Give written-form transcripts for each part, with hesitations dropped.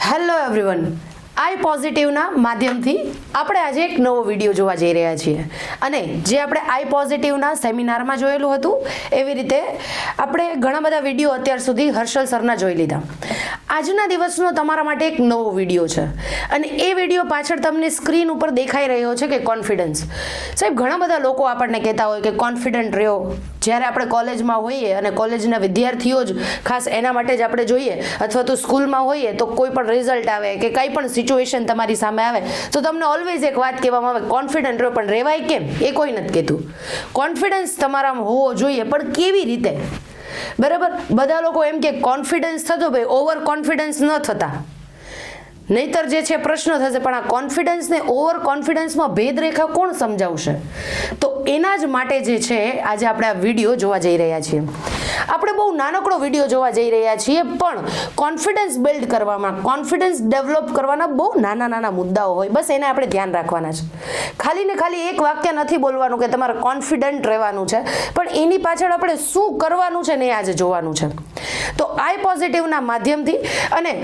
Hello everyone, આઈ પોઝિટિવના માધ્યમથી આપણે આજે એક નવો વિડીયો જોવા જઈ રહ્યા છીએ અને જે આપણે આઈ પોઝિટિવના સેમિનારમાં જોયેલું હતું એવી રીતે આપણે ઘણા બધા વિડીયો અત્યાર સુધી હર્ષલ સરના જોઈ લીધા. આજના દિવસનો તમારા માટે એક નવો વિડીયો છે અને એ વિડીયો પાછળ તમને સ્ક્રીન ઉપર દેખાઈ રહ્યો છે કે કોન્ફિડન્સ. સાહેબ, ઘણા બધા લોકો આપણને કહેતા હોય કે કોન્ફિડન્ટ રહ્યો. જ્યારે આપણે કોલેજમાં હોઈએ અને કોલેજના વિદ્યાર્થીઓ જ ખાસ એના માટે જ આપણે જોઈએ, અથવા તો સ્કૂલમાં હોઈએ તો કોઈ પણ રિઝલ્ટ આવે કે કંઈ પણ સિચ્યુએશન તમારી સામે આવે તો તમને ઓલવેઝ એક વાત કહેવામાં આવે, કોન્ફિડન્ટ રહ્યો. પણ રહેવાય કેમ એ કોઈ નથી કહેતું. કોન્ફિડન્સ તમારામાં હોવો જોઈએ, પણ કેવી રીતે? બરાબર, બધા લોકો એમ કે કોન્ફિડન્સ થતો, ભાઈ ઓવર કોન્ફિડન્સ ન થતા, નહીતર જે છે પ્રશ્ન થશે. પણ આ કોન્ફિડન્સ ને ઓવર કોન્ફિડન્સમાં ભેદરેખા કોણ સમજાવશે? તો એના જ માટે જે છે આજે આપણે આ વિડીયો જોવા જઈ રહ્યા છીએ. આપણે બહુ નાનકડો વિડીયો જોવા જઈ રહ્યા છીએ, પણ કોન્ફિડન્સ બિલ્ડ કરવામાં, કોન્ફિડન્સ ડેવલપ કરવાના બહુ નાના નાના મુદ્દાઓ હોય, બસ એને આપણે ધ્યાન રાખવાના છે. ખાલી ને ખાલી એક વાક્ય નથી બોલવાનું કે તમારે કોન્ફિડન્ટ રહેવાનું છે, પણ એની પાછળ આપણે શું કરવાનું છે ને એ આજે જોવાનું છે. તો આઈ પોઝિટિવના માધ્યમથી અને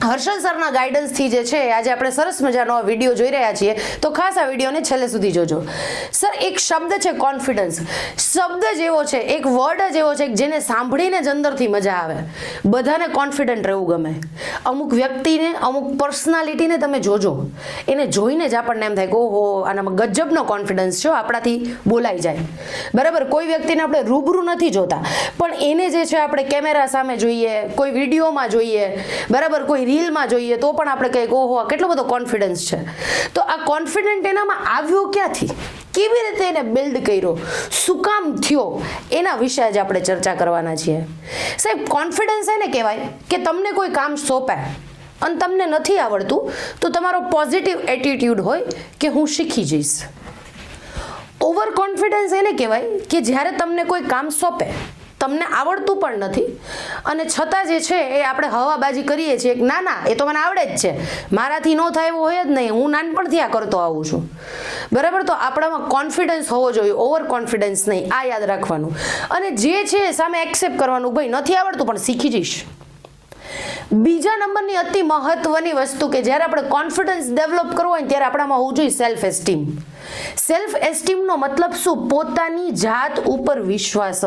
હર્ષલ સરના ગાઈડન્સથી જે છે આજે આપણે સરસ મજાનો આ વિડીયો જોઈ રહ્યા છીએ. તો ખાસ આ વિડીયોને છેલ્લે સુધી જોજો. સર, એક શબ્દ છે કોન્ફિડન્સ. શબ્દ જ એવો છે, એક વર્ડ જ એવો છે જેને સાંભળીને જ અંદરથી મજા આવે. બધાને કોન્ફિડન્ટ રહેવું ગમે. અમુક વ્યક્તિને, અમુક પર્સનાલિટીને તમે જોજો, એને જોઈને જ આપણને એમ થાય કે ઓહો, આનામાં ગજબનો કોન્ફિડન્સ છે, આપણાથી બોલાઈ જાય. બરાબર, કોઈ વ્યક્તિને આપણે રૂબરૂ નથી જોતા, પણ એને જે છે આપણે કેમેરા સામે જોઈએ, કોઈ વિડીયોમાં જોઈએ, બરાબર, કોઈ રીલમાં જોઈએ તો પણ આપણે કહીએ ઓહો, કેટલો બધો કોન્ફિડન્સ છે. તો આ કોન્ફિડન્ટ એનામાં આવ્યો ક્યાંથી, કેવી રીતે એને બિલ્ડ કર્યો, શું કામ થયો, એના વિશે જ આપણે ચર્ચા કરવાના છીએ. સાહેબ, કોન્ફિડન્સ એને કહેવાય કે તમને કોઈ કામ સોંપાય અને તમને નથી આવડતું તો તમારો પોઝિટિવ એટીટ્યુડ હોય કે હું શીખી જઈશ. ઓવર કોન્ફિડન્સ એને કહેવાય કે જ્યારે તમને કોઈ કામ સોંપે, તમને આવડતું પણ નથી અને છતાં જે છે એ આપણે હવાબાજી કરીએ છીએ કે ના ના, એ તો મને આવડે જ છે, મારાથી ન થાય એવું હોય જ નહીં, હું નાનપણથી આ કરતો આવું છું. બરાબર, તો આપણામાં કોન્ફિડન્સ હોવો જોઈએ, ઓવર કોન્ફિડન્સ નહીં, આ યાદ રાખવાનું. અને જે છે સામે એક્સેપ્ટ કરવાનું, ભાઈ નથી આવડતું પણ શીખી જઈશ. બીજા નંબરની અતિ મહત્વની વસ્તુ કે જ્યારે આપણે કોન્ફિડન્સ ડેવલપ કરવો હોય ત્યારે આપણામાં હોવું જોઈએ સેલ્ફ એસ્ટીમ. સેલ્ફ એસ્ટીમનો મતલબ શું? પોતાની જાત ઉપર વિશ્વાસ.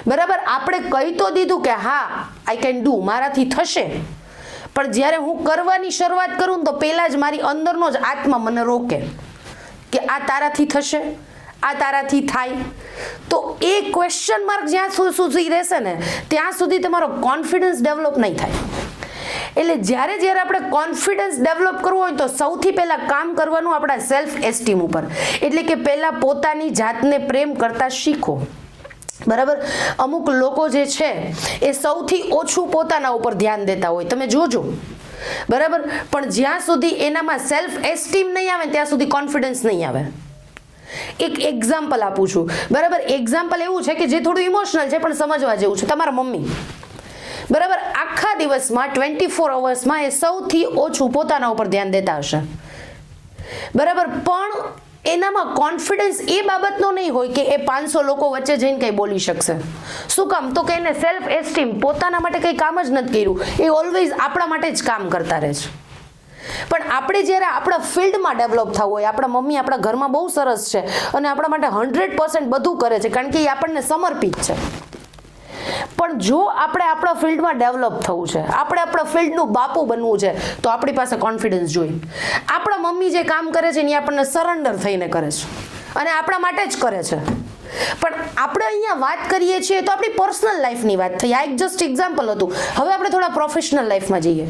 બરાબર, આપણે કહી તો દીધું કે હા આઈ કેન ડુ, મારાથી થશે, પણ જ્યારે હું કરવાની શરૂઆત કરું તો પહેલા જ મારી અંદરનો જ આત્મા મને રોકે કે આ તારાથી થશે, આ તારાથી થાય. તો એ ક્વેશ્ચન માર્ક જ્યાં સુધી રહેશે ને ત્યાં સુધી તમારો કોન્ફિડન્સ ડેવલપ નહીં થાય. એટલે જ્યારે આપણે કોન્ફિડન્સ ડેવલપ કરવું હોય તો સૌથી પહેલાં કામ કરવાનું આપણા સેલ્ફ એસ્ટીમ ઉપર, એટલે કે પહેલાં પોતાની જાતને પ્રેમ કરતા શીખો. બરાબર, અમુક લોકો જે છે એ સૌથી ઓછું પોતાના ઉપર ધ્યાન દેતા હોય, તમે જોજો. બરાબર, પણ જ્યાં સુધી એનામાં સેલ્ફ એસ્ટીમ નહીં આવે ત્યાં સુધી કોન્ફિડન્સ નહીં આવે. એક એક્ઝામ્પલ આપું છું. બરાબર, એક્ઝામ્પલ એવું છે કે જે થોડું ઇમોશનલ છે પણ સમજવા જેવું છે. તમારા મમ્મી, બરાબર, આખા દિવસમાં 24 અવર્સમાં એ સૌથી ઓછું પોતાના ઉપર ધ્યાન દેતા હશે. બરાબર, પણ એનામાં કોન્ફિડન્સ એ બાબતનો નહીં હોય કે એ 500 લોકો વચ્ચે જઈને કંઈ બોલી શકશે. શું કામ? તો કે એને સેલ્ફ એસ્ટીમ, પોતાના માટે કંઈ કામ જ નથી કર્યું, એ ઓલવેઝ આપણા માટે જ કામ કરતા રહે છે. પણ આપણે જ્યારે આપણા ફિલ્ડમાં ડેવલપ થવું હોય, આપણા મમ્મી આપણા ઘરમાં બહુ સરસ છે અને આપણા માટે 100% બધું કરે છે કારણ કે એ આપણને સમર્પિત છે. પણ જો આપણે આપણા ફિલ્ડમાં ડેવલપ થવું છે, આપણે આપણા ફિલ્ડનું બાપુ બનવું છે, તો આપણી પાસે કોન્ફિડન્સ જોઈએ. આપણા મમ્મી જે કામ કરે છે એ આપણને સરેન્ડર થઈને કરે છે અને આપણા માટે જ કરે છે. પણ આપણે અહીંયા વાત કરીએ છીએ તો આપણી પર્સનલ લાઈફની વાત થઈ. આ એક જસ્ટ એક્ઝામ્પલ હતું. હવે આપણે થોડા પ્રોફેશનલ લાઈફમાં જઈએ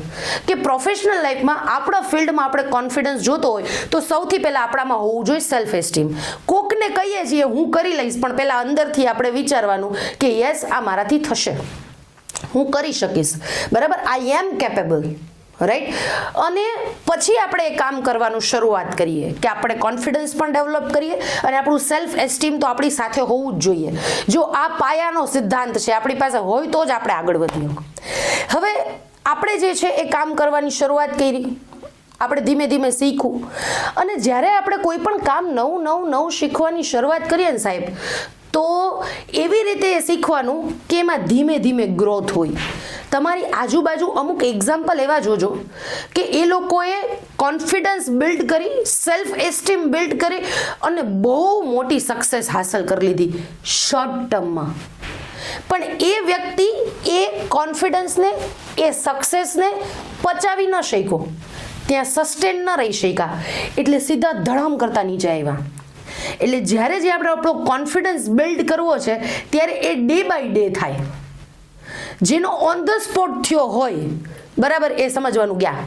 કે પ્રોફેશનલ લાઈફમાં આપણા ફિલ્ડમાં આપણે કોન્ફિડન્સ જોતો હોય તો સૌથી પહેલાં આપણામાં હોવું જોઈએ સેલ્ફ એસ્ટીમ. કોકને કહીએ છીએ હું કરી લઈશ, પણ પહેલાં અંદરથી આપણે વિચારવાનું કે યસ, આ મારાથી થશે, હું કરી શકીશ. બરાબર, આઈ એમ કેપેબલ. રાઈટ, અને પછી આપણે એ કામ કરવાનું શરૂઆત કરીએ કે આપણે કોન્ફિડન્સ પણ ડેવલપ કરીએ અને આપણું સેલ્ફ એસ્ટીમ તો આપણી સાથે હોવું જ જોઈએ. જો આ પાયાનો સિદ્ધાંત છે આપણી પાસે હોય તો જ આપણે આગળ વધીએ. હવે આપણે જે છે એ કામ કરવાની શરૂઆત કરી, આપણે ધીમે ધીમે શીખવું, અને જ્યારે આપણે કોઈ પણ કામ નવું શીખવાની શરૂઆત કરીએ ને સાહેબ, તો એવી રીતે શીખવાનું કે એમાં ધીમે ધીમે ગ્રોથ હોય. તમારી આજુબાજુ અમુક એક્ઝામ્પલ એવા જોજો કે એ લોકોએ કોન્ફિડન્સ બિલ્ડ કરી, સેલ્ફ એસ્ટીમ બિલ્ડ કરી અને બહુ મોટી સક્સેસ હાંસલ કરી લીધી શોર્ટ ટર્મમાં. પણ એ વ્યક્તિ એ કોન્ફિડન્સને, એ સક્સેસને પચાવી ન શક્યો, ત્યાં સસ્ટેન ન રહી શક્યા, એટલે સીધા ધડામ કરતા નીચે આવ્યા. એટલે જ્યારે જે આપણે આપણો કોન્ફિડન્સ બિલ્ડ કરવો છે ત્યારે એ ડે બાય ડે થાય. જેનો ઓન ધ સ્પોટ થયો હોય, બરાબર, એ સમજવાનું ગયા.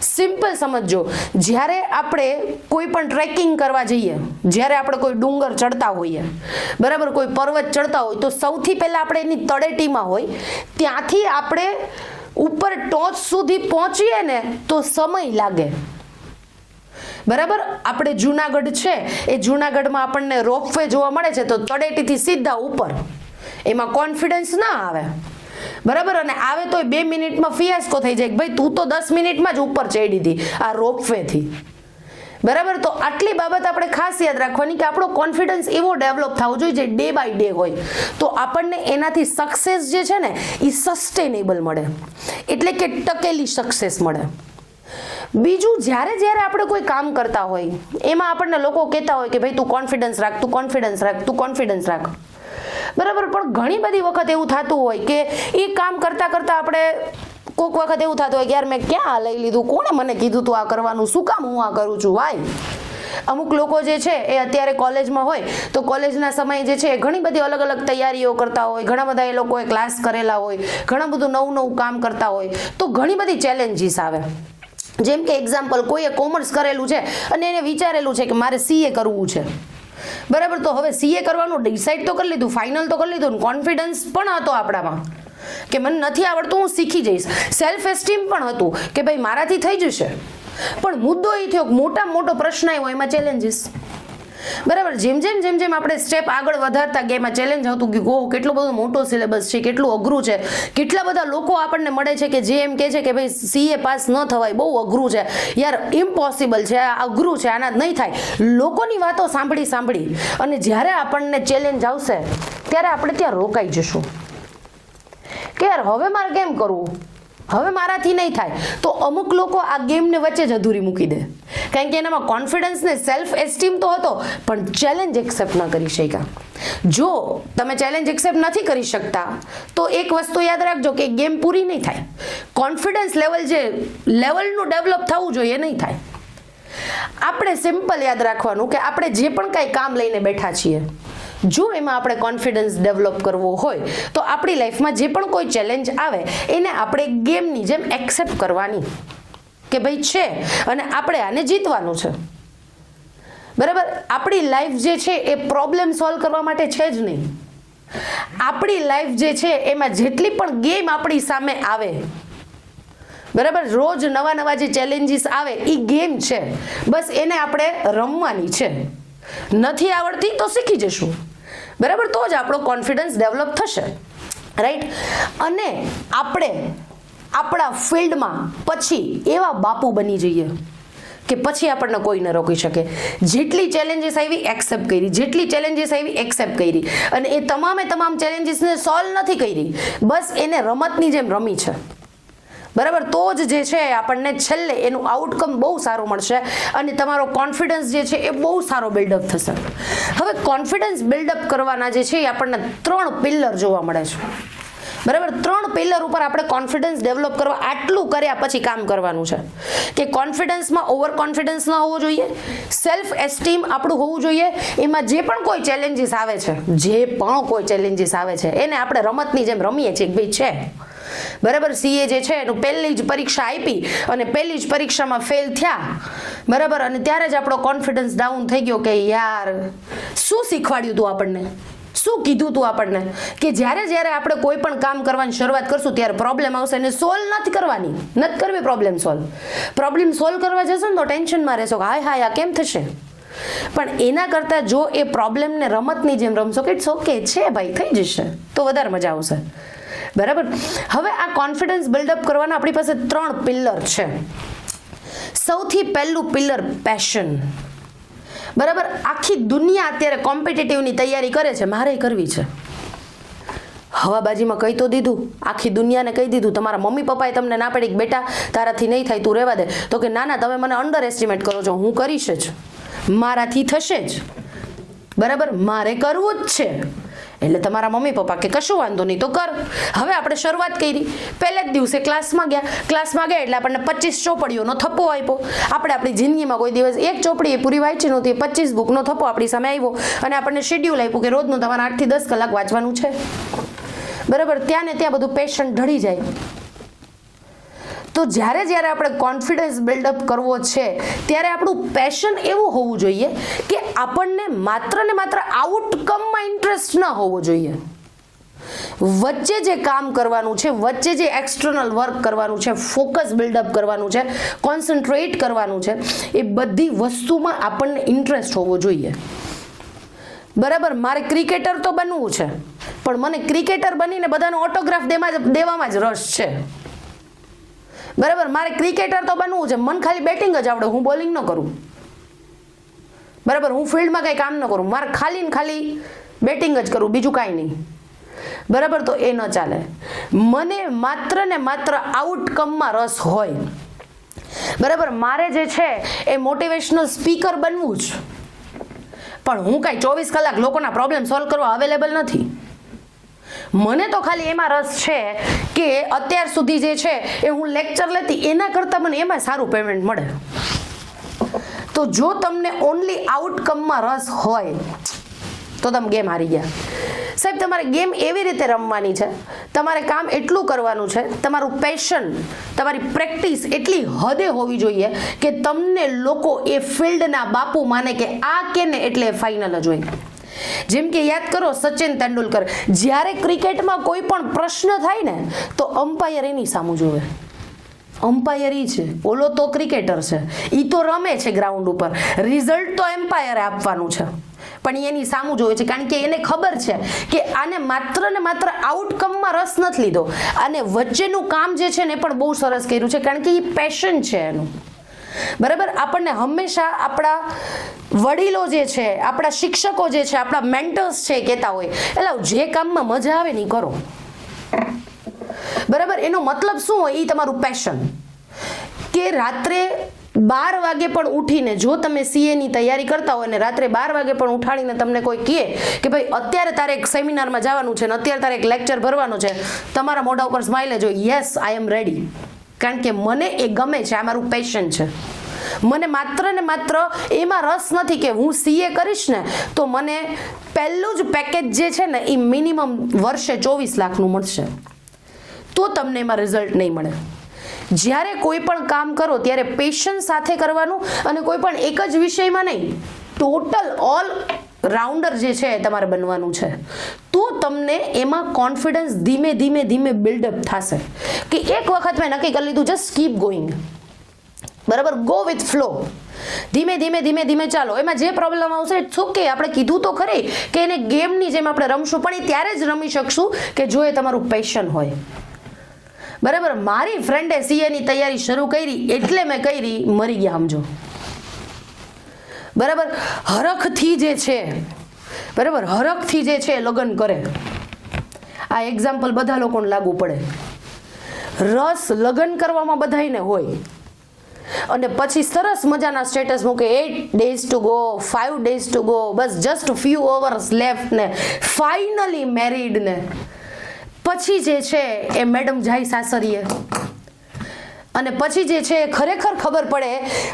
સિમ્પલ સમજો, જ્યારે આપણે કોઈ પણ ટ્રેકિંગ કરવા જઈએ, જ્યારે આપણે કોઈ ડુંગર ચડતા હોઈએ, બરાબર, કોઈ પર્વત ચડતા હોય, તો સૌથી પહેલા આપણે એની તળેટીમાં હોય, ત્યાંથી આપણે ઉપર ટોચ સુધી પહોંચીએ ને તો સમય લાગે. બરાબર, આપણે જુનાગઢ છે, એ જુનાગઢમાં આપણને રોપવે જોવા મળે છે, તો તળેટીથી સીધા ઉપર, એમાં કોન્ફિડન્સ ના આવે. બરાબર, અને આવે તો 2 મિનિટમાં ફિયાસ્કો થઈ જાય કે ભાઈ તું તો 10 મિનિટમાં જ ઉપર ચડી હતી આ રોપવેથી. બરાબર, તો આટલી બાબત આપણે ખાસ યાદ રાખવાની કે આપણો કોન્ફિડન્સ એવો ડેવલપ થવો જોઈએ જે ડે બાય ડે હોય, તો આપણને એનાથી સક્સેસ જે છે ને એ સસ્ટેનેબલ મળે, એટલે કે ટકેલી સક્સેસ મળે. બીજું, જ્યારે આપણે કોઈ કામ કરતા હોય એમાં આપણને લોકો કહેતા હોય કે ભાઈ તું કોન્ફિડન્સ રાખ, તું કોન્ફિડન્સ રાખ, તું કોન્ફિડન્સ રાખ. બરાબર, પણ ઘણી બધી વખત એવું થતું હોય કે એ કામ કરતા કરતા આપણે કોઈક વખત એવું થતું હોય કે યાર મેં ક્યાં લઈ લીધું, કોણે મને કીધું તું આ કરવાનું, શું કામ હું આ કરું છું, વાય. અમુક લોકો જે છે એ અત્યારે કોલેજમાં હોય તો કોલેજના સમયે જે છે એ ઘણી બધી અલગ અલગ તૈયારીઓ કરતા હોય, ઘણા બધા એ લોકોએ ક્લાસ કરેલા હોય, ઘણા બધું નવું કામ કરતા હોય, તો ઘણી બધી ચેલેન્જીસ આવે. જેમ કે એક્ઝામ્પલ, કોઈએ કોમર્સ કરેલું છે અને એને વિચારેલું છે કે મારે CA કરવું છે. બરાબર, તો હવે CA કરવાનું ડિસાઈડ તો કરી લીધું, ફાઇનલ તો કરી લીધું, કોન્ફિડન્સ પણ હતો આપણામાં કે મને નથી આવડતું, હું શીખી જઈશ, સેલ્ફ એસ્ટીમ પણ હતું કે ભાઈ મારાથી થઈ જશે. પણ મુદ્દો એ થયો, મોટામાં મોટો પ્રશ્ન આવ્યો એમાં ચેલેન્જીસ. બરાબર, જેમ જેમ આપણે સ્ટેપ આગળ વધારતા ગયા એમાં ચેલેન્જ આવતું કે ગો કેટલો બધો મોટો સિલેબસ છે, કેટલું અઘરું છે, કેટલા બધા લોકો આપણને મળે છે કે જે એમ કહે છે કે ભાઈ CA પાસ ન થવાય, બહુ અઘરું છે યાર, ઇમ્પોસિબલ છે, આ અઘરું છે, આના નહીં થાય. લોકોની વાતો સાંભળી અને જ્યારે આપણને ચેલેન્જ આવશે ત્યારે આપણે ત્યાં રોકાઈ જશું કે યાર હવે મારે કેમ કરવું, હવે મારાથી નહીં થાય. તો અમુક લોકો આ ગેમને વચ્ચે જ અધૂરી મૂકી દે, કારણ કે એનામાં કોન્ફિડન્સ ને સેલ્ફ એસ્ટીમ તો હતો પણ ચેલેન્જ એક્સેપ્ટ ન કરી શક્યા. જો તમે ચેલેન્જ એક્સેપ્ટ નથી કરી શકતા તો એક વસ્તુ યાદ રાખજો કે ગેમ પૂરી નહીં થાય. કોન્ફિડન્સ લેવલ જે લેવલનું ડેવલપ થવું જોઈએ નહીં થાય. આપણે સિમ્પલ યાદ રાખવાનું કે આપણે જે પણ કાંઈ કામ લઈને બેઠા છીએ, જો એમાં આપણે કોન્ફિડન્સ ડેવલપ કરવો હોય તો આપણી લાઈફમાં જે પણ કોઈ ચેલેન્જ આવે એને આપણે ગેમની જેમ એક્સેપ્ટ કરવાની કે ભાઈ છે અને આપણે આને જીતવાનું છે. બરાબર, આપણી લાઈફ જે છે એ પ્રોબ્લેમ સોલ્વ કરવા માટે છે જ નહીં. આપણી લાઈફ જે છે એમાં જેટલી પણ ગેમ આપણી સામે આવે, બરાબર, રોજ નવા જે ચેલેન્જીસ આવે એ ગેમ છે, બસ એને આપણે રમવાની છે. નથી આવડતી તો શીખી જશું, બરાબર, તો જ આપણો કોન્ફિડન્સ ડેવલપ થશે, રાઈટ. અને આપણે આપણા ફિલ્ડમાં પછી એવા બાપુ બની જઈએ કે પછી આપણને કોઈ ન રોકી શકે. જેટલી ચેલેન્જીસ આવી એક્સેપ્ટ કરી, જેટલી ચેલેન્જીસ આવી એક્સેપ્ટ કરી, અને એ તમામ ચેલેન્જીસને સોલ્વ નથી કરી, બસ એને રમતની જેમ રમી છે. બરાબર, તો જ જે છે આપણને છેલ્લે એનું આઉટકમ બહુ સારું મળશે અને તમારો કોન્ફિડન્સ જે છે એ બહુ સારો બિલ્ડઅપ થશે. હવે કોન્ફિડન્સ બિલ્ડઅપ કરવાના જે છે એ આપણને 3 પિલર જોવા મળે છે. બરાબર, 3 પિલર ઉપર આપણે કોન્ફિડન્સ ડેવલપ કરવા આટલું કર્યા પછી કામ કરવાનું છે કે કોન્ફિડન્સમાં ઓવર કોન્ફિડન્સ ન હોવો જોઈએ, સેલ્ફ એસ્ટીમ આપણું હોવું જોઈએ, એમાં જે પણ કોઈ ચેલેન્જીસ આવે છે એને આપણે રમતની જેમ રમીએ છીએ કે ભાઈ છે. બરાબર, CA જે છે એનું પહેલી જ પરીક્ષા આપી અને પહેલી જ પરીક્ષામાં ફેલ થયા, બરાબર, અને ત્યારે જ આપણો કોન્ફિડન્સ ડાઉન થઈ ગયો કે યાર શું શીખવાડ્યું તું આપણને, શું કીધું તું આપણને કે જ્યારે આપણે કોઈ પણ કામ કરવાની શરૂઆત કરશું ત્યારે પ્રોબ્લેમ આવશે અને સોલ્વ નથી કરવી. પ્રોબ્લેમ સોલ્વ કરવા જશો ને તો ટેન્શનમાં રહેશો કે હાય આ કેમ થશે. પણ એના કરતાં જો એ પ્રોબ્લેમને રમતની જેમ રમશો કે ઇટ્સ ઓકે છે ભાઈ, થઈ જશે, તો વધારે મજા આવશે. બરાબર, હવે આ કોન્ફિડન્સ બિલ્ડઅપ કરવાના આપણી પાસે 3 પિલર છે. સૌથી પહેલું પિલર પેશન. બરાબર, આખી દુનિયા અત્યારે કોમ્પિટિટિવની તૈયારી કરે છે, મારે કરવી છે. હવાબાજીમાં કહી તો દીધું, આખી દુનિયાને કહી દીધું, તમારા મમ્મી પપ્પાએ તમને ના પાડી કે બેટા તારાથી નહીં થાય, તું રહેવા દે, તો કે ના ના તમે મને અંડર એસ્ટિમેટ કરો છો, હું કરીશ જ, મારાથી થશે જ, બરાબર, મારે કરવું જ છે. એટલે તમારા મમ્મી પપ્પા કે કશું વાંધો નહીં તો કર. હવે આપણે શરૂઆત કરી, પહેલા જ દિવસે ક્લાસમાં ગયા એટલે આપણને 25 ચોપડીઓનો થપ્પો આપ્યો. આપણે આપણી જિંદગીમાં કોઈ દિવસ એક ચોપડી પૂરી વાંચી નહોતી, 25 બુકનો થપ્પો આપણી સામે આવ્યો અને આપણને શેડ્યુલ આપ્યું કે રોજનું તમારે 8 થી 10 કલાક વાંચવાનું છે, બરાબર. ત્યાં ને ત્યાં બધું પેશન ઢળી જાય. તો જ્યારે આપણે કોન્ફિડન્સ બિલ્ડઅપ કરવો છે ત્યારે આપણું પેશન એવું હોવું જોઈએ કે આપણને માત્ર ને માત્ર આઉટકમમાં ઇન્ટરેસ્ટ ન હોવો જોઈએ. વચ્ચે જે કામ કરવાનું છે, વચ્ચે જે એક્સટર્નલ વર્ક કરવાનું છે, ફોકસ બિલ્ડઅપ કરવાનું છે, કોન્સન્ટ્રેટ કરવાનું છે, એ બધી વસ્તુમાં આપણને ઇન્ટરેસ્ટ હોવો જોઈએ, બરાબર. મારે ક્રિકેટર તો બનવું છે પણ મને ક્રિકેટર બનીને બધાનો ઓટોગ્રાફ દેવામાં જ રસ છે, બરાબર. મારે ક્રિકેટર તો બનવું છે, મને ખાલી બેટિંગ જ આવડે, હું બોલિંગ ન કરું, બરાબર. હું ફિલ્ડમાં કંઈ કામ ન કરું, મારે ખાલી ને ખાલી બેટિંગ જ કરું, બીજું કાંઈ નહીં, બરાબર. તો એ ન ચાલે. મને માત્ર ને માત્ર આઉટકમમાં રસ હોય, બરાબર. મારે જે છે એ મોટિવેશનલ સ્પીકર બનવું જ, પણ હું કાંઈ 24 કલાક લોકોના પ્રોબ્લેમ સોલ્વ કરવા અવેલેબલ નથી. મને તો ખાલી એમાં રસ છે કે અત્યાર સુધી જે છે એ હું લેક્ચર લેતી એના કરતાં મને એમાં સારું પેમેન્ટ મળે. તો જો તમને ઓનલી આઉટકમમાં રસ હોય તો તમે ગેમ હારી ગયા. સાહેબ તમારે ગેમ એવી રીતે રમવાની છે, તમારે કામ એટલું કરવાનું છે, તમારું પેશન, તમારી પ્રેક્ટિસ એટલી હદે હોવી જોઈએ કે તમને લોકો એ ફિલ્ડના બાપુ માને કે આ કે ને એટલે ફાઇનલ જ હોય. જેમ કે યાદ કરો સચિન તેંડુલકર, જ્યારે ક્રિકેટમાં કોઈ પણ પ્રશ્ન થાય ને તો અમ્પાયર એની સામું જોવે. અમ્પાયર ઈ છે, ઓલો તો ક્રિકેટર છે, ઈ તો રમે છે ગ્રાઉન્ડ ઉપર, રિઝલ્ટ તો એમ્પાયરે આપવાનું છે, પણ એની સામું જોવે છે, કારણ કે એને ખબર છે કે આને માત્ર ને માત્ર આઉટકમમાં રસ નથી લીધો, અને વચ્ચેનું કામ જે છે ને પણ બહુ સરસ કર્યું છે, કારણ કે એ પેશન છે એનું, બરાબર. આપણને હંમેશા આપણા વડીલો જે છે, આપણા શિક્ષકો જે છે, આપણા મેન્ટર્સ છે કહેતા હોય એટલે જે કામમાં મજા આવે ને કરો, બરાબર. એનો મતલબ શું હોય, એ તમારું પેશન. કે રાત્રે 12 વાગે પણ ઉઠીને જો તમે CA ની તૈયારી કરતા હોય ને રાત્રે 12 વાગે પણ ઉઠાડીને તમને કોઈ કહે કે ભાઈ અત્યારે તારે એક સેમિનારમાં જવાનું છે ને અત્યારે તારે એક લેક્ચર ભરવાનો છે, તમારા મોઢા ઉપર સ્માઇલ જ હોય, યસ આઈ એમ રેડી, કારણ કે મને એ ગમે છે, આ મારું પેશન છે. મને માત્ર ને માત્ર એમાં રસ નથી કે હું CA કરીશ ને તો મને પહેલું જ પેકેજ જે છે ને એ મિનિમમ વર્ષે 24 લાખનું મળશે, તો તમને એમાં રિઝલ્ટ નહીં મળે. જ્યારે કોઈ પણ કામ કરો ત્યારે પેશન્સ સાથે કરવાનું, અને કોઈ પણ એક જ વિષયમાં નહીં, ટોટલ ઓલ રાઉન્ડર જે છે તમારે બનવાનું છે. તો તમને એમાં કોન્ફિડન્સ ધીમે ધીમે બિલ્ડઅપ થશે કે એક વખત મેં નક્કી કરી લીધું, જસ્ટ કીપ ગોઈંગ, બરાબર. ગો વિથ ફ્લો, ધીમે ચાલો. એમાં જે પ્રોબ્લેમ આવશે ઇટ્સ ઓકે, આપણે કીધું તો ખરી કે એને ગેમની જેમ આપણે રમશું, પણ એ ત્યારે જ રમી શકશું કે જો એ તમારું પેશન હોય, બરાબર. મારી ફ્રેન્ડે CA ની તૈયારી શરૂ કરી એટલે મેં કરી, મરી ગયા સમજો, બરાબર. હરખથી જે છે, બરાબર, હરખથી જે છે લગ્ન કરે. આ એક્ઝામ્પલ બધા લોકોને લાગુ પડે. રસ લગ્ન કરવામાં બધાયને હોય અને પછી સરસ મજાના સ્ટેટસ મૂકે, 8 days to go, 5 days to go, bus just few hours left ને ફાઇનલી મેરીડ ને પછી જે છે એ મેડમ જાય સાસરીએ, અને પછી જે છે ખરેખર ખબર પડે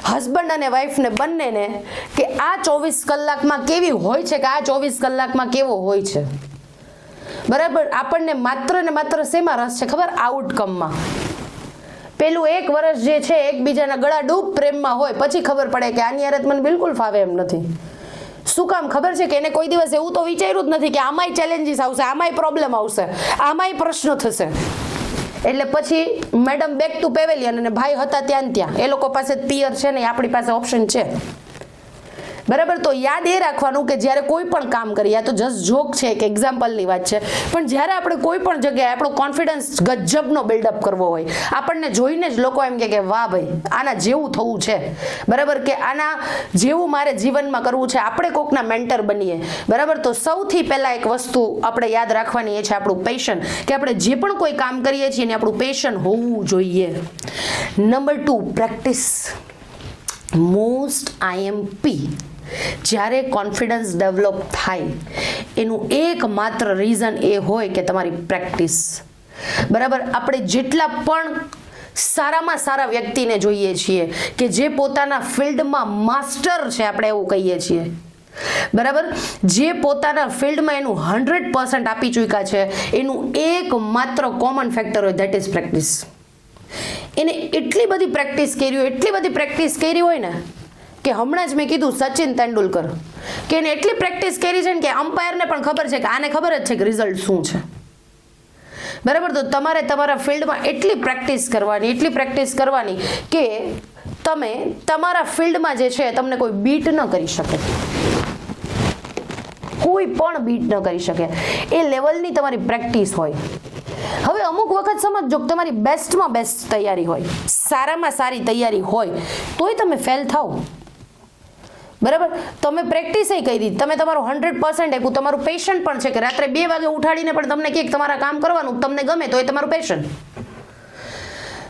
હસબન્ડ અને વાઈફને બંનેને કે આ 24 કલાકમાં કેવી હોય છે, કે આ 24 કલાકમાં કેવો હોય છે, બરાબર. આપણને માત્ર ને માત્ર શેમાં રસ છે ખબર, આઉટકમમાં. પેલું 1 વર્ષ જે છે એકબીજાના ગળા ડૂબ પ્રેમમાં હોય, પછી ખબર પડે કે આની હારે મને બિલકુલ ફાવે એમ નથી. શું કામ ખબર છે કે એને કોઈ દિવસ એવું તો વિચાર્યું જ નથી કે આમાંય ચેલેન્જીસ આવશે, આમાંય પ્રોબ્લેમ આવશે, આમાંય પ્રશ્ન થશે. એટલે પછી મેડમ બેક ટુ પેવેલિયન, અને ભાઈ હતા ત્યાં એ લોકો પાસે પિયર છે ને આપણી પાસે ઓપ્શન છે. બરાબર. તો યાદ એ રાખવાનું કે જ્યારે કોઈ પણ કામ કરીએ, આ તો જસ્ટ જોક છે, એક એક્ઝામ્પલની વાત છે, પણ જ્યારે આપણે કોઈ પણ જગ્યાએ આપણો કોન્ફિડન્સ ગજબનો બિલ્ડઅપ કરવો હોય, આપણને જોઈને જ લોકો એમ કે વાહ ભાઈ આના જેવું થવું છે, બરાબર, કે આના જેવું મારે જીવનમાં કરવું છે, આપણે કોકના મેન્ટર બનીએ, બરાબર. તો સૌથી પહેલા એક વસ્તુ આપણે યાદ રાખવાની એ છે આપણું પેશન, કે આપણે જે પણ કોઈ કામ કરીએ છીએ એને આપણું પેશન હોવું જોઈએ. Number 2, practice. Most IMP. જ્યારે કોન્ફિડન્સ ડેવલપ થાય એનું એકમાત્ર રીઝન એ હોય કે તમારી પ્રેક્ટિસ, બરાબર. આપણે જેટલા પણ સારામાં સારા વ્યક્તિને જોઈએ છીએ કે જે પોતાના ફિલ્ડમાં માસ્ટર છે, આપણે એવું કહીએ છીએ, બરાબર, જે પોતાના ફિલ્ડમાં એનું 100% આપી ચૂક્યા છે, એનું એકમાત્ર કોમન ફેક્ટર હોય, ધેટ ઇઝ પ્રેક્ટિસ. એને એટલી બધી પ્રેક્ટિસ કરી હોય ને કે હમણાં જ મેં કીધું સચિન તેંડુલકર, કે એને એટલી પ્રેક્ટિસ કરી છે ને કે અમ્પાયરને પણ ખબર છે કે આને ખબર જ છે કે રિઝલ્ટ શું છે, બરાબર. તો તમારે તમારા ફિલ્ડમાં એટલી પ્રેક્ટિસ કરવાની કે તમે તમારા ફિલ્ડમાં જે છે તમને કોઈ બીટ ન કરી શકે, કોઈ પણ બીટ ન કરી શકે, એ લેવલની તમારી પ્રેક્ટિસ હોય. હવે અમુક વખત સમજો કે તમારી બેસ્ટમાં બેસ્ટ તૈયારી હોય, સારામાં સારી તૈયારી હોય, તોય તમે ફેલ થાવ, બરાબર. તમે પ્રેક્ટિસ કરી, તમે તમારું 100% આપ્યું, તમારું પેશન પણ છે કે રાત્રે 2 વાગે ઉઠાડીને પણ તમને કે તમારા કામ કરવાનું તમને ગમે, તો એ તમારું પેશન,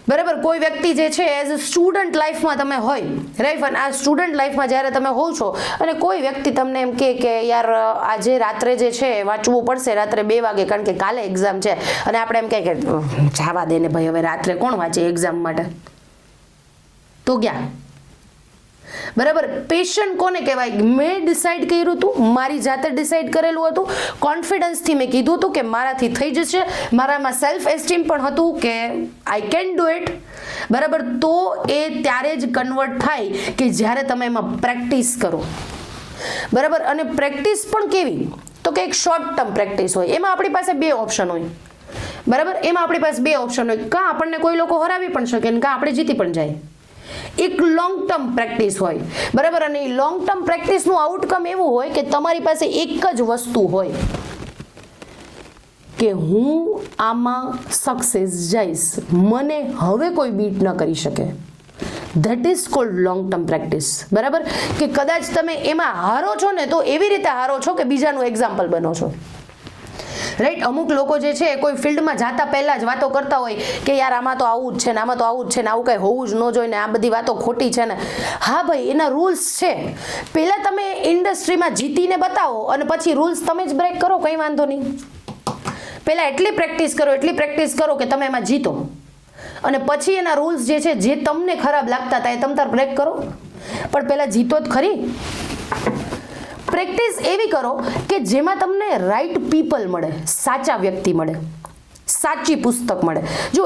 બરાબર. કોઈ વ્યક્તિ જે છે એઝ અ સ્ટુડન્ટ લાઈફમાં તમે હોય, રાઈટ, અને આ સ્ટુડન્ટ લાઈફમાં જ્યારે તમે હોવ છો અને કોઈ વ્યક્તિ તમને એમ કે યાર આજે રાત્રે જે છે વાંચવું પડશે રાત્રે 2 વાગે કારણ કે કાલે એક્ઝામ છે, અને આપણે એમ કે જવા દે ને ભાઈ, હવે રાત્રે કોણ વાંચે એક્ઝામ માટે, તો ક્યાં, બરાબર. પેશન કોને કહેવાય? મેં ડિસાઈડ કર્યું હતું, મારી જાતે ડિસાઈડ કરેલું હતું, કોન્ફિડન્સથી મેં કીધું હતું કે મારાથી થઈ જશે, મારામાં સેલ્ફ એસ્ટીમ પણ હતું કે આઈ કેન ડુ ઇટ, બરાબર. તો એ ત્યારે જ કન્વર્ટ થાય કે જ્યારે તમે એમાં પ્રેક્ટિસ કરો, બરાબર. અને પ્રેક્ટિસ પણ કેવી, તો કે એક શોર્ટ ટર્મ પ્રેક્ટિસ હોય, એમાં આપણી પાસે 2 ઓપ્શન હોય, બરાબર. એમાં આપણી પાસે 2 ઓપ્શન હોય, કાં આપણને કોઈ લોકો હરાવી પણ શકે ને કાં આપણે જીતી પણ જાય. એક લોંગ ટર્મ પ્રેક્ટિસ હોય, બરાબર. અને એ લોંગ ટર્મ પ્રેક્ટિસનું આઉટકમ એવું હોય કે તમારી પાસે એક જ વસ્તુ હોય કે હું આમાં સક્સેસ જઈશ, મને હવે કોઈ બીટ ન કરી શકે. That is called long term practice, બરાબર. કે કદાચ તમે એમાં હારો છો ને તો એવી રીતે હારો છો કે બીજાનું એક્ઝામ્પલ બનો છો, રાઈટ. અમુક લોકો જે છે કોઈ ફિલ્ડમાં જાતા પહેલા જ વાતો કરતા હોય કે યાર આમાં તો આવું જ છે ને, આમાં તો આવું જ છે ને, આવું કઈ હોવું જ ન જોઈએ ને, આ બધી વાતો ખોટી છે ને. હા ભાઈ, એના રૂલ્સ છે, પહેલા તમે ઇન્ડસ્ટ્રીમાં જીતીને બતાવો અને પછી રૂલ્સ તમે જ બ્રેક કરો, કંઈ વાંધો નહીં. પહેલા એટલી પ્રેક્ટિસ કરો કે તમે એમાં જીતો, અને પછી એના રૂલ્સ જે છે જે તમને ખરાબ લાગતા હતા એ તમ તાર બ્રેક કરો, પણ પહેલા જીતો જ ખરી. પ્રેક્ટિસ એવી કરો કે જેમાં તમને રાઈટ પીપલ મળે, સાચા વ્યક્તિ મળે, સાચી પુસ્તક મળે. જો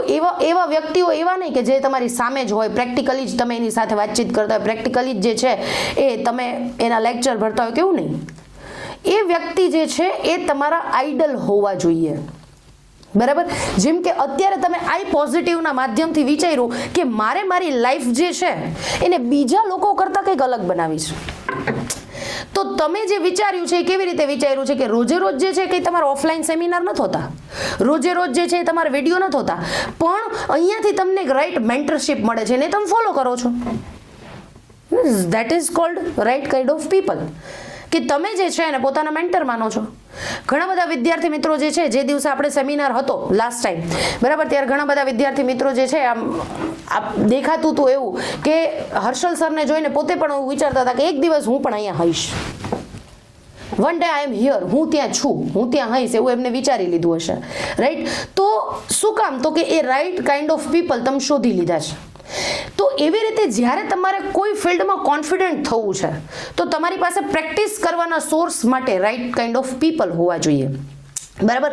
એવા વ્યક્તિઓ એવા નહીં કે જે તમારી સામે જ હોય, પ્રેક્ટિકલી જ તમે એની સાથે વાતચીત કરતા હોય, પ્રેક્ટિકલી જ જે છે એ તમે એના લેક્ચર ભરતા હોય, કેવું નહીં. એ વ્યક્તિ જે છે એ તમારા આઈડલ હોવા જોઈએ, બરાબર. જેમ કે અત્યારે તમે આઈ પોઝિટિવના માધ્યમથી વિચાર્યું કે મારે મારી લાઈફ જે છે એને બીજા લોકો કરતાં કંઈક અલગ બનાવી છે, તો તમે જે વિચાર્યું છે એ કેવી રીતે વિચાર્યું છે કે રોજે રોજ જે છે કે તમારા ઓફલાઈન સેમિનાર નથી હોતા, રોજે રોજ જે છે એ તમારા વિડીયો નથી હોતા, પણ અહીંયાથી તમને એક રાઈટ મેન્ટરશિપ મળે છે ને તમે ફોલો કરો છો. That is called right kind of people, કે તમે જે છે એને પોતાના મેન્ટર માનો છો. ઘણા બધા વિદ્યાર્થી મિત્રો જે છે, જે દિવસે આપણે સેમિનાર હતો લાસ્ટ ટાઈમ, બરાબર, ત્યારે ઘણા બધા વિદ્યાર્થી મિત્રો જે છે આમ દેખાતું હતું એવું કે હર્ષલ સરને જોઈને પોતે પણ એવું વિચારતા હતા કે એક દિવસ હું પણ અહીંયા હઈશ, one day I am here, હું ત્યાં છું, હું ત્યાં હઈશ, એવું એમને વિચારી લીધું હશે, રાઈટ. તો શું કામ, તો કે એ રાઈટ કાઇન્ડ ઓફ પીપલ તમે શોધી લીધા છે. તો એવી રીતે જ્યારે તમારે કોઈ ફિલ્ડમાં કોન્ફિડન્ટ થવું છે તો તમારી પાસે પ્રેક્ટિસ કરવાના સોર્સ માટે રાઈટ કાઇન્ડ ઓફ પીપલ હોવા જોઈએ, બરાબર.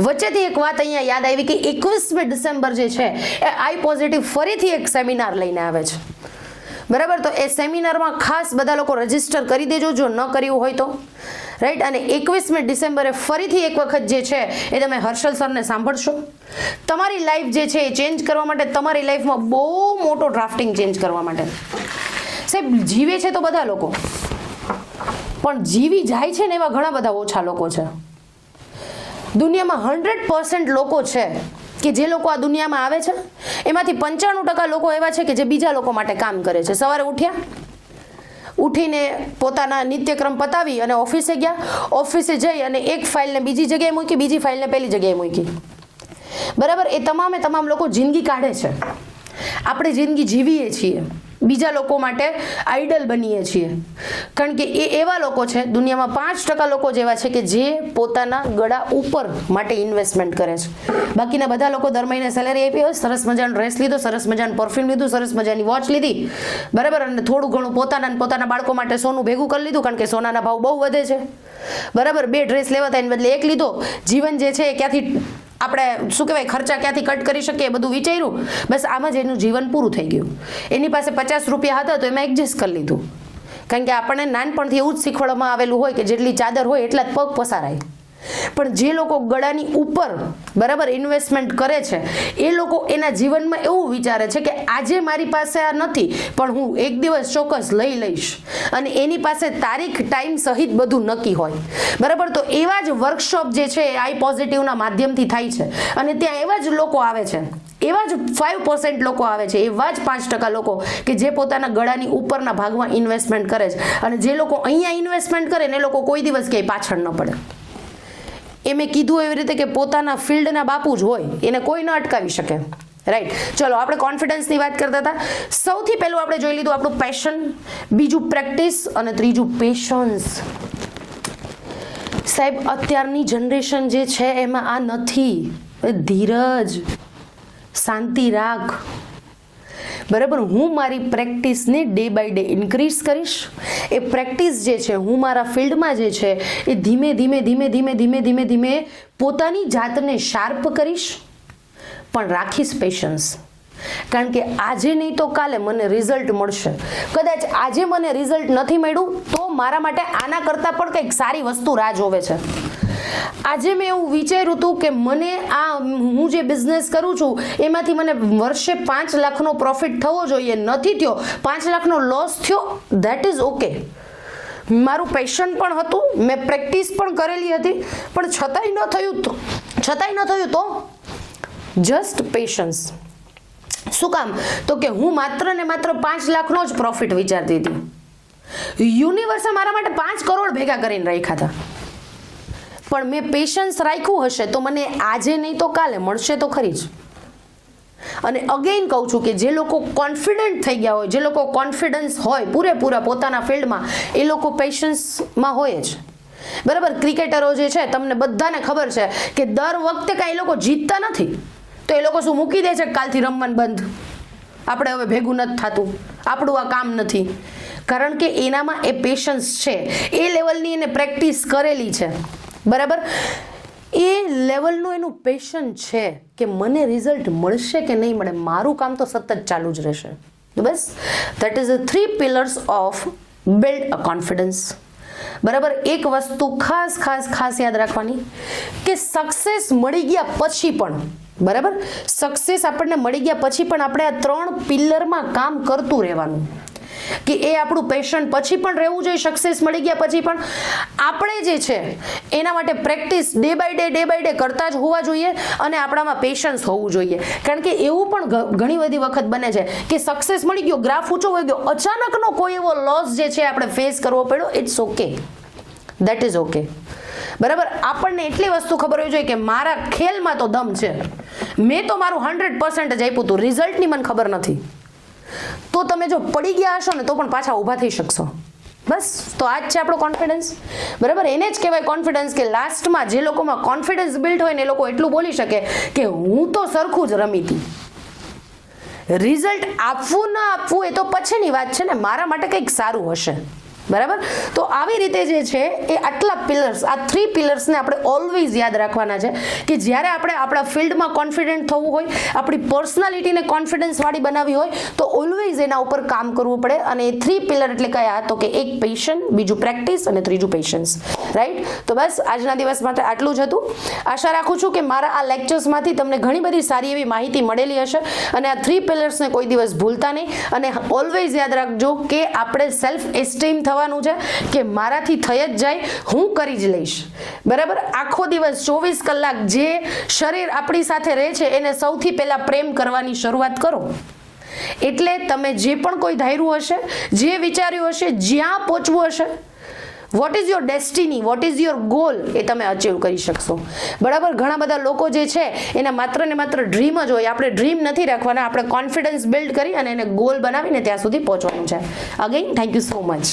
વચ્ચેથી એક વાત અહીંયા યાદ આવી કે 21મી ડિસેમ્બર જે છે એ આઈ પોઝિટિવ ફરીથી એક સેમિનાર લઈને આવે છે, બરાબર. તો એ સેમિનારમાં ખાસ બધા લોકો રજીસ્ટર કરી દેજો જો ન કર્યું હોય તો, રાઈટ. અને 21મી ડિસેમ્બરે ફરીથી એક વખત જે છે એ તમે હર્ષલ સરને સાંભળશો. તમારી લાઈફ જે છે એ ચેન્જ કરવા માટે, તમારી લાઈફમાં બહુ મોટો ડ્રાફ્ટિંગ ચેન્જ કરવા માટે. સાહેબ જીવે છે તો બધા લોકો, પણ જીવી જાય છે ને એવા ઘણા બધા ઓછા લોકો છે. દુનિયામાં 100% લોકો છે કે જે લોકો આ દુનિયામાં આવે છે એમાંથી 95% લોકો એવા છે કે જે બીજા લોકો માટે કામ કરે છે. સવારે ઉઠીને પોતાના નિત્યક્રમ પતાવી અને ઓફિસે ગયા, ઓફિસે જઈ અને એક ફાઇલને બીજી જગ્યાએ મૂકી, બીજી ફાઇલને પેલી જગ્યાએ મૂકી. બરાબર, એ તમામ લોકો જિંદગી કાઢે છે. આપણે જિંદગી જીવીએ છીએ, બીજા લોકો માટે આઈડલ બનીએ છીએ, કારણ કે એ એવા લોકો છે. દુનિયામાં 5% લોકો જેવા છે કે જે પોતાના ગળા ઉપર માટે ઇન્વેસ્ટમેન્ટ કરે છે. બાકીના બધા લોકો દર મહિને સેલેરી આપી હોય, સરસ મજાનો ડ્રેસ લીધો, સરસ મજાનું પરફ્યુમ લીધું, સરસ મજાની વોચ લીધી, બરાબર, અને થોડું ઘણું પોતાના બાળકો માટે સોનું ભેગું કરી લીધું, કારણ કે સોનાના ભાવ બહુ વધે છે. બરાબર, 2 ડ્રેસ લેવા હતા એને બદલે 1 લીધો. જીવન જે છે એ ક્યાંથી આપણે શું કહેવાય ખર્ચા ક્યાંથી કટ કરી શકીએ એ બધું વિચાર્યું, બસ આમાં જ એનું જીવન પૂરું થઈ ગયું. એની પાસે 50 રૂપિયા હતા તો એમાં એડજસ્ટ કરી લીધું, કારણ કે આપણને નાનપણથી એવું જ શીખવાડવામાં આવેલું હોય કે જેટલી ચાદર હોય એટલા જ પગ પસારાય. પણ જે લોકો ગળાની ઉપર બરાબર ઇન્વેસ્ટમેન્ટ કરે છે એ લોકો એના જીવનમાં એવું વિચારે છે કે આજે મારી પાસે આ નથી પણ હું એક દિવસ ચોક્કસ લઈ લઈશ, અને એની પાસે તારીખ ટાઈમ સહિત બધું નક્કી હોય. બરાબર, તો એવા જ વર્કશોપ જે છે એ આઈ પોઝિટિવના માધ્યમથી થાય છે, અને ત્યાં એવા જ લોકો આવે છે, એવા જ 5% લોકો આવે છે, એવા જ 5% લોકો કે જે પોતાના ગળાની ઉપરના ભાગમાં ઇન્વેસ્ટમેન્ટ કરે છે. અને જે લોકો અહીંયા ઇન્વેસ્ટમેન્ટ કરે ને એ લોકો કોઈ દિવસ ક્યાંય પાછળ ન પડે. એ મેં કીધું એવી રીતે કે પોતાના ફિલ્ડના બાપુ જ હોય, એને કોઈ ન અટકાવી શકે. રાઈટ, ચલો આપણે કોન્ફિડન્સની વાત કરતા હતા. સૌથી પહેલું આપણે જોઈ લીધું આપણું પેશન, બીજું પ્રેક્ટિસ અને ત્રીજું પેશન્સ. સાહેબ, અત્યારની જનરેશન જે છે એમાં આ નથી. ધીરજ, શાંતિ રાખ. બરાબર, હું મારી પ્રેક્ટિસને ડે બાય ડે ઇન્ક્રીઝ કરીશ. એ પ્રેક્ટિસ જે છે હું મારા ફિલ્ડમાં જે છે એ ધીમે પોતાની જાતને શાર્પ કરીશ, પણ રાખીશ પેશન્સ. કારણ કે આજે નહીં તો કાલે મને રિઝલ્ટ મળશે. કદાચ આજે મને રિઝલ્ટ નથી મળ્યું તો મારા માટે આના કરતાં પણ કંઈક સારી વસ્તુ રાહ જોવે છે. આજે મેં એવું વિચાર્યું હતું કે મને હું જે બિઝનેસ કરું છું એમાંથી મને વર્ષે 5 લાખનો પ્રોફિટ થવો જોઈએ, નથી થયો, 5 લાખનો લોસ થયો, ધેટ ઇઝ ઓકે. મારું પેશન પણ હતું, મેં પ્રેક્ટિસ પણ કરેલી હતી, પણ છતાંય ન થયું તો જસ્ટ પેશન્સ. શું કામ? તો કે હું માત્ર ને માત્ર 5 લાખનો જ પ્રોફિટ વિચારતી હતી. યુનિવર્સે મારા માટે 5 કરોડ ભેગા કરીને રાખ્યા હતા, પણ મેં પેશન્સ રાખ્યું હશે તો મને આજે નહીં તો કાલે મળશે તો ખરી જ. અને અગેન કહું છું કે જે લોકો કોન્ફિડન્ટ થઈ ગયા હોય, જે લોકો કોન્ફિડન્સ હોય પૂરેપૂરા પોતાના ફિલ્ડમાં, એ લોકો પેશન્સમાં હોય જ. બરાબર, ક્રિકેટરો જે છે તમને બધાને ખબર છે કે દર વખતે કાંઈ એ લોકો જીતતા નથી, તો એ લોકો શું મૂકી દે છે કાલથી રમવાનું બંધ, આપણે હવે ભેગું નથી થતું, આપણું આ કામ નથી, કારણ કે એનામાં એ પેશન્સ છે, એ લેવલની એને પ્રેક્ટિસ કરેલી છે. બરાબર, એ લેવલનું એનું પેશન છે કે મને રિઝલ્ટ મળશે કે નહીં મળે, મારું કામ તો સતત ચાલુ જ રહેશે. બસ, that is the 3 pillars of build a confidence. બરાબર, એક વસ્તુ ખાસ યાદ રાખવાની કે સક્સેસ મળી ગયા પછી પણ, બરાબર, સક્સેસ આપણને મળી ગયા પછી પણ આપણે આ 3 પિલરમાં કામ કરતું રહેવાનું. કે એ આપણું પેશન પછી પણ રહેવું જોઈએ, સક્સેસ મળી ગયા પછી પણ આપણે જે છે એના માટે પ્રેક્ટિસ ડે બાય ડે કરતા જ હોવા જોઈએ, અને આપણામાં પેશન્સ હોવું જોઈએ. કારણ કે એવું પણ ઘણી બધી વખત બને છે કે સક્સેસ મળી ગયો, ગ્રાફ ઊંચો વહી ગયો, અચાનકનો કોઈ એવો લોસ જે છે આપણે ફેસ કરવો પડ્યો, it's okay, that is okay. બરાબર, આપણને એટલી વસ્તુ ખબર હોવી જોઈએ કે મારા ખેલમાં તો દમ છે, મેં તો મારું 100% જ આપ્યું હતું, રિઝલ્ટની મને ખબર નથી. તો તમે જો પડી ગયા હશો ને તો પણ પાછા ઊભા થઈ શકશો. બસ, તો આ જ છે આપણો કોન્ફિડન્સ. બરાબર, એને જ કહેવાય કોન્ફિડન્સ કે લાસ્ટમાં જે લોકોમાં કોન્ફિડન્સ બિલ્ડ હોય ને એ લોકો એટલું બોલી શકે કે હું તો સરખું જ રમી હતી. રિઝલ્ટ આપવું ના આપવું એ તો પછીની વાત છે ને, મારા માટે કંઈક સારું હશે. બરાબર, તો આવી રીતે જે છે એ આટલા પિલર્સ, આ 3 પિલર્સને આપણે ઓલવેઝ યાદ રાખવાના છે કે જ્યારે આપણે આપણા ફિલ્ડમાં કોન્ફિડન્ટ થવું હોય, આપણી પર્સનાલિટીને કોન્ફિડન્સવાળી બનાવવી હોય તો ઓલવેઝ એના ઉપર કામ કરવું પડે. અને એ 3 પિલર એટલે કયા? તો કે એક પેશન, બીજું પ્રેક્ટિસ અને ત્રીજું પેશન્સ. રાઈટ, તો બસ આજના દિવસ માટે આટલું જ હતું. આશા રાખું છું કે મારા આ લેક્ચર્સમાંથી તમને ઘણી બધી સારી એવી માહિતી મળેલી હશે, અને આ 3 પિલર્સને કોઈ દિવસ ભૂલતા નહીં. અને ઓલવેઝ યાદ રાખજો કે આપણે સેલ્ફ એસ્ટીમ થવા થવાનું છે કે મારાથી થઈ જ જાય, હું કરી જ લઈશ. બરાબર. આખો દિવસ 24 કલાક જે શરીર આપણી સાથે રહે છે એને સૌથી પહેલા પ્રેમ કરવાની શરૂઆત કરો. એટલે તમે જે પણ કોઈ ધાર્યું હશે, જે વિચાર્યું હશે, જ્યાં પહોંચવું હશે, what is your destiny, what is your goal, એ તમે અચીવ કરી શકશો. બરાબર. ઘણા બધા લોકો જે છે એના માત્ર ને માત્ર ડ્રીમ જ હોય. આપણે ડ્રીમ નથી રાખવાના, આપણે કોન્ફિડન્સ બિલ્ડ કરી અને એને ગોલ બનાવીને ત્યાં સુધી પહોંચવાનું છે. Again thank you so much.